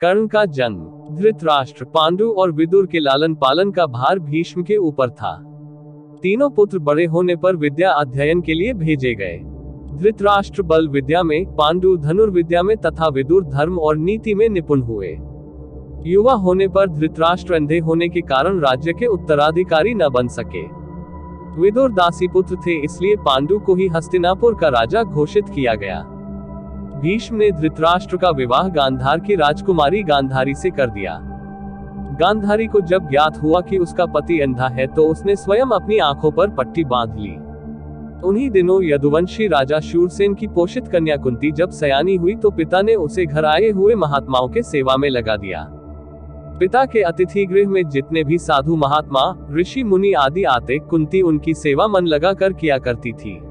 कर्ण का जन्म। धृतराष्ट्र, पांडु और विदुर के लालन पालन का भार भीष्म के ऊपर था। तीनों पुत्र बड़े होने पर विद्या अध्ययन के लिए भेजे गए। धृतराष्ट्र बल विद्या में, पांडु धनुर्विद्या में तथा विदुर धर्म और नीति में निपुण हुए। युवा होने पर धृतराष्ट्र अंधे होने के कारण राज्य के उत्तराधिकारी न बन सके। विदुर दासी पुत्र थे, इसलिए पांडु को ही हस्तिनापुर का राजा घोषित किया गया। भीष्म ने धृतराष्ट्र का विवाह गांधार की राजकुमारी गांधारी से कर दिया। गांधारी को जब ज्ञात हुआ कि उसका पति अंधा है तो उसने स्वयं अपनी आंखों पर पट्टी बांध ली। उन्हीं दिनों यदुवंशी राजा शूरसेन की पोषित कन्या कुंती जब सयानी हुई तो पिता ने उसे घर आए हुए महात्माओं के सेवा में लगा दिया। पिता के अतिथि गृह में जितने भी साधु महात्मा, ऋषि मुनि आदि आते, कुंती उनकी सेवा मन लगा कर किया करती थी।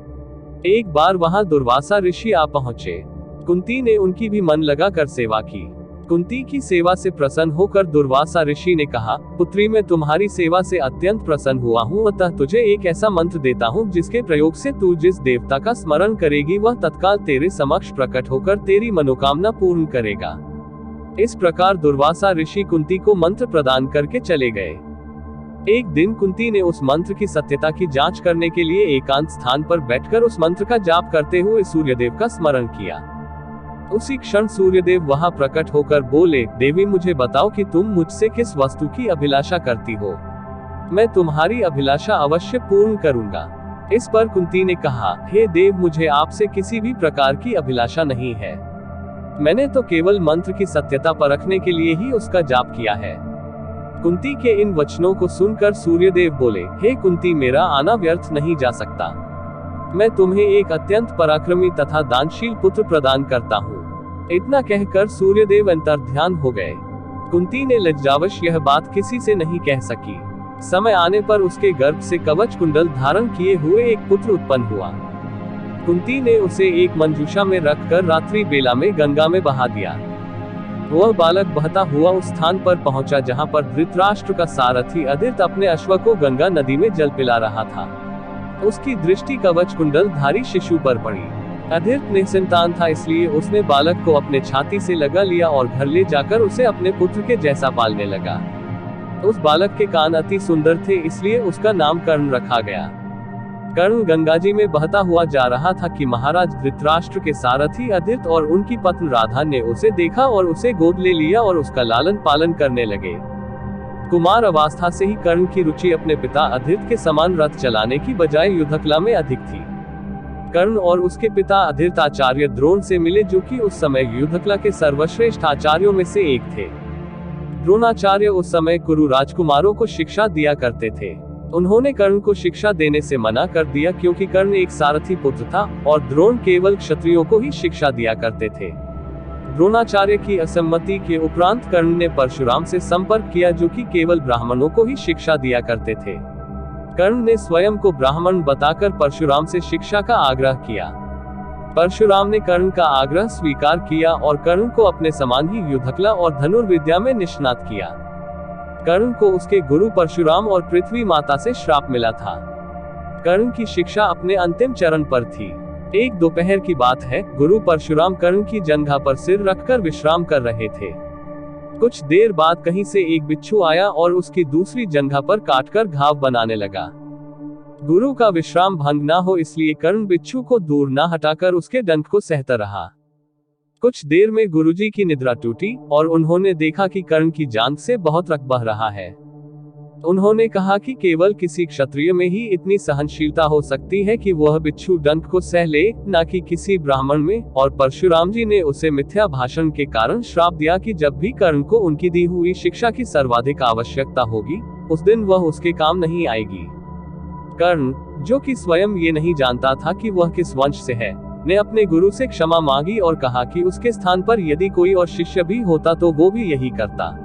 एक बार वहां दुर्वासा ऋषि आ पहुंचे। कुंती ने उनकी भी मन लगा कर सेवा की। कुंती की सेवा से प्रसन्न होकर दुर्वासा ऋषि ने कहा, पुत्री मैं तुम्हारी सेवा से अत्यंत प्रसन्न हुआ हूँ, अतः तुझे एक ऐसा मंत्र देता हूँ जिसके प्रयोग से तू जिस देवता का स्मरण करेगी वह तत्काल तेरे समक्ष प्रकट होकर तेरी मनोकामना पूर्ण करेगा। इस प्रकार दुर्वासा ऋषि कुंती को मंत्र प्रदान करके चले गए। एक दिन कुंती ने उस मंत्र की सत्यता की जांच करने के लिए एकांत स्थान पर बैठकर उस मंत्र का जाप करते हुए सूर्यदेव का स्मरण किया। उसी क्षण सूर्यदेव वहां प्रकट होकर बोले, देवी मुझे बताओ कि तुम मुझसे किस वस्तु की अभिलाषा करती हो, मैं तुम्हारी अभिलाषा अवश्य पूर्ण करूंगा। इस पर कुंती ने कहा, हे देव मुझे आपसे किसी भी प्रकार की अभिलाषा नहीं है, मैंने तो केवल मंत्र की सत्यता परखने के लिए ही उसका जाप किया है। कुंती के इन वचनों को सुनकर सूर्यदेव बोले, हे कुंती मेरा आना व्यर्थ नहीं जा सकता, मैं तुम्हें एक अत्यंत पराक्रमी तथा दानशील पुत्र प्रदान करता हूँ। इतना कहकर सूर्यदेव अंतर्ध्यान हो गए। कुंती ने लज्जावश यह बात किसी से नहीं कह सकी। समय आने पर उसके गर्भ से कवच कुंडल धारण किए हुए एक पुत्र उत्पन्न हुआ। कुंती ने उसे एक मंजूषा में रखकर रात्रि बेला में गंगा में बहा दिया। वह बालक बहता हुआ उस स्थान पर पहुंचा जहां पर धृतराष्ट्र का सारथी अदित अपने अश्व को गंगा नदी में जल पिला रहा था। उसकी दृष्टि कवच कुंडल धारी शिशु पर पड़ी। अदित निसंतान था, इसलिए उसने बालक को अपने छाती से लगा लिया और घर ले जाकर उसे अपने पुत्र के जैसा पालने लगा। उस बालक के कान अति सुंदर थे, इसलिए उसका नाम कर्ण रखा गया। कर्ण गंगाजी में बहता हुआ जा रहा था कि महाराज धृतराष्ट्र के सारथी अदित और उनकी पत्नी राधा ने उसे देखा और उसे गोद ले लिया और उसका लालन पालन करने लगे। कुमार अवस्था से ही कर्ण की रुचि अपने पिता अदित के समान रथ चलाने की बजाय युद्धकला में अधिक थी। कर्ण और उसके पिता अदित आचार्य द्रोण से मिले, जो कि उस समय युद्धकला के सर्वश्रेष्ठ आचार्यों में से एक थे। द्रोणाचार्य उस समय कुरु राजकुमारों को शिक्षा दिया करते थे। उन्होंने कर्ण को शिक्षा देने से मना कर दिया क्योंकि कर्ण एक सारथी पुत्र था और द्रोण केवल क्षत्रियों को ही शिक्षा दिया करते थे। द्रोणाचार्य की असम्मति के उपरांत कर्ण ने परशुराम से संपर्क किया, जो कि केवल ब्राह्मणों को ही शिक्षा दिया करते थे। कर्ण ने स्वयं को ब्राह्मण बताकर परशुराम से शिक्षा का आग्रह किया। परशुराम ने कर्ण का आग्रह स्वीकार किया और कर्ण को अपने समान ही युद्धकला और धनुर्विद्या में निष्णात किया। कर्ण को उसके गुरु परशुराम और पृथ्वी माता से श्राप मिला था। कर्ण की शिक्षा अपने अंतिम चरण पर थी। एक दोपहर की बात है, गुरु परशुराम कर्ण की जंघा पर सिर रखकर विश्राम कर रहे थे। कुछ देर बाद कहीं से एक बिच्छू आया और उसकी दूसरी जंघा पर काटकर घाव बनाने लगा। गुरु का विश्राम भंग न हो इसलिए कर्ण बिच्छू को दूर न हटाकर उसके डंक को सहता रहा। कुछ देर में गुरुजी की निद्रा टूटी और उन्होंने देखा कि कर्ण की जांघ से बहुत रक्त बह रहा है। उन्होंने कहा कि केवल किसी क्षत्रिय में ही इतनी सहनशीलता हो सकती है कि वह बिच्छू डंक को सह ले, न कि किसी ब्राह्मण में। और परशुराम जी ने उसे मिथ्या भाषण के कारण श्राप दिया कि जब भी कर्ण को उनकी दी हुई शिक्षा की सर्वाधिक आवश्यकता होगी, उस दिन वह उसके काम नहीं आएगी। कर्ण, जो कि स्वयं ये नहीं जानता था कि वह किस वंश से है, ने अपने गुरु से क्षमा मांगी और कहा कि उसके स्थान पर यदि कोई और शिष्य भी होता तो वो भी यही करता।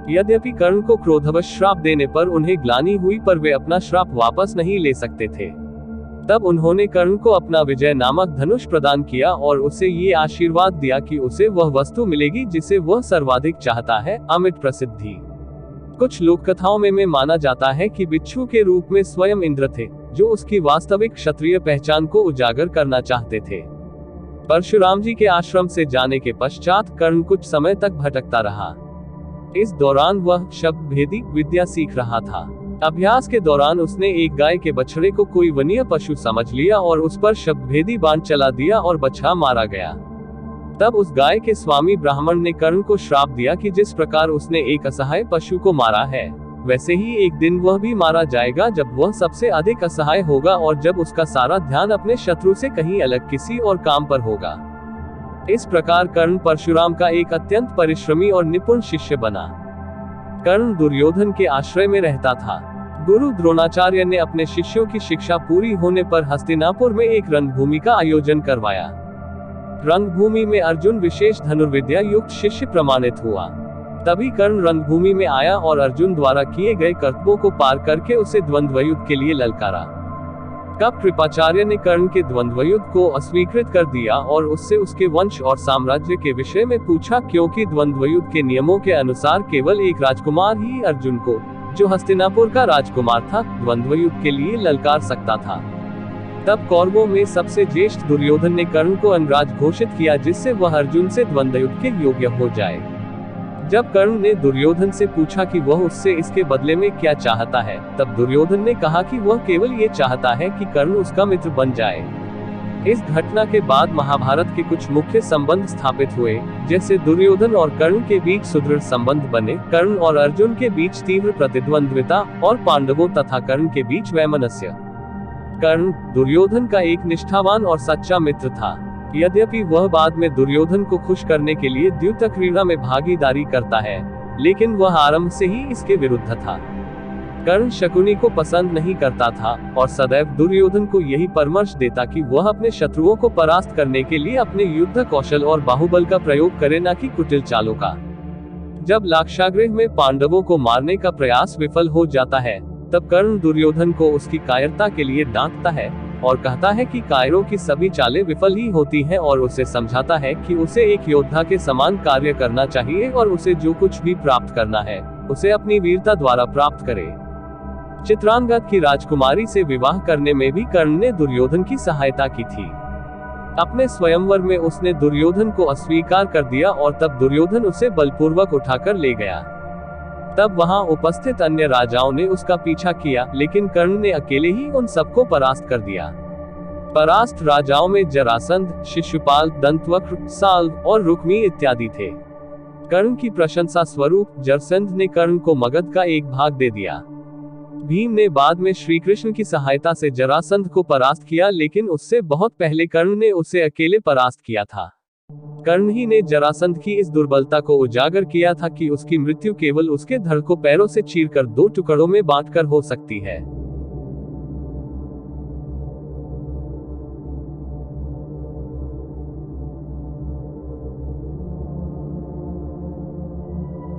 यद्यपि कर्ण को क्रोधवश श्राप देने पर उन्हें ग्लानि हुई, पर वे अपना श्राप वापस नहीं ले सकते थे। तब उन्होंने कर्ण को अपना विजय नामक धनुष प्रदान किया और उसे ये आशीर्वाद दिया कि उसे वह वस्तु मिलेगी जिसे वह सर्वाधिक चाहता है, अमिट प्रसिद्धि। कुछ लोक कथाओं में माना जाता है कि बिच्छू के रूप में स्वयं इंद्र थे, जो उसकी वास्तविक क्षत्रिय पहचान को उजागर करना चाहते थे। परशुराम जी के आश्रम से जाने के पश्चात कर्ण कुछ समय तक भटकता रहा। इस दौरान वह शब्द भेदी विद्या सीख रहा था। अभ्यास के दौरान उसने एक गाय के बछड़े को कोई वन्य पशु समझ लिया और उस पर शब्द भेदी बाण चला दिया और बछड़ा मारा गया। तब उस गाय के स्वामी ब्राह्मण ने कर्ण को श्राप दिया कि जिस प्रकार उसने एक असहाय पशु को मारा है, वैसे ही एक दिन वह भी मारा जाएगा, जब वह सबसे अधिक असहाय होगा और जब उसका सारा ध्यान अपने शत्रु से कहीं अलग किसी और काम पर होगा। इस प्रकार कर्ण परशुराम का एक अत्यंत परिश्रमी और निपुण शिष्य बना। कर्ण दुर्योधन के आश्रय में रहता था। गुरु द्रोणाचार्य ने अपने शिष्यों की शिक्षा पूरी होने पर हस्तिनापुर में एक रणभूमि का आयोजन करवाया। रणभूमि में अर्जुन विशेष धनुर्विद्या युक्त शिष्य प्रमाणित हुआ। तभी कर्ण रणभूमि में आया और अर्जुन द्वारा किए गए कर्तव्यों को पार करके उसे द्वंद्व युद्ध के लिए ललकारा। कब कृपाचार्य ने कर्ण के द्वंद्व युद्ध को अस्वीकृत कर दिया और उससे उसके वंश और साम्राज्य के विषय में पूछा, क्योंकि द्वंद्व युद्ध के नियमों के अनुसार केवल एक राजकुमार ही अर्जुन को, जो हस्तिनापुर का राजकुमार था, द्वंद्व युद्ध के लिए ललकार सकता था। तब कौरवों में सबसे ज्येष्ठ दुर्योधन ने कर्ण को अनराज घोषित किया, जिससे वह अर्जुन से द्वंद्व युद्ध के योग्य हो जाए। जब कर्ण ने दुर्योधन से पूछा कि वह उससे इसके बदले में क्या चाहता है, तब दुर्योधन ने कहा कि वह केवल ये चाहता है कि कर्ण उसका मित्र बन जाए। इस घटना के बाद महाभारत के कुछ मुख्य संबंध स्थापित हुए, जैसे दुर्योधन और कर्ण के बीच सुदृढ़ संबंध बने, कर्ण और अर्जुन के बीच तीव्र प्रतिद्वंद्विता और पांडवों तथा कर्ण के बीच वैमनस्य। कर्ण दुर्योधन का एक निष्ठावान और सच्चा मित्र था। यद्यपि वह बाद में दुर्योधन को खुश करने के लिए द्यूत क्रीड़ा में भागीदारी करता है, लेकिन वह आरंभ से ही इसके विरुद्ध था। कर्ण शकुनी को पसंद नहीं करता था और सदैव दुर्योधन को यही परामर्श देता कि वह अपने शत्रुओं को परास्त करने के लिए अपने युद्ध कौशल और बाहुबल का प्रयोग करे, न कि कुटिल चालों का। जब लाक्षागृह में पांडवों को मारने का प्रयास विफल हो जाता है, तब कर्ण दुर्योधन को उसकी कायरता के लिए डांटता है और कहता है कि कायरों की सभी चालें विफल ही होती हैं, और उसे समझाता है कि उसे एक योद्धा के समान कार्य करना चाहिए और उसे जो कुछ भी प्राप्त करना है, उसे अपनी वीरता द्वारा प्राप्त करे। चित्रांगद की राजकुमारी से विवाह करने में भी कर्ण ने दुर्योधन की सहायता की थी। अपने स्वयंवर में उसने दुर्योधन को अस्वीकार कर दिया और तब दुर्योधन उसे बलपूर्वक उठाकर ले गया। तब वहां उपस्थित अन्य राजाओं ने उसका पीछा किया, लेकिन कर्ण ने अकेले ही उन सबको परास्त कर दिया। परास्त राजाओं में जरासंध, शिशुपाल, दंतवक्र, साल्व और रुक्मी इत्यादि थे। कर्ण की प्रशंसा स्वरूप जरासंध ने कर्ण को मगध का एक भाग दे दिया। भीम ने बाद में श्री कृष्ण की सहायता से जरासंध को परास्त किया, लेकिन उससे बहुत पहले कर्ण ने उसे अकेले परास्त किया था। कर्ण ही ने जरासंध की इस दुर्बलता को उजागर किया था कि उसकी मृत्यु केवल उसके धड़ को पैरों से चीरकर 2 टुकड़ों में बांटकर हो सकती है।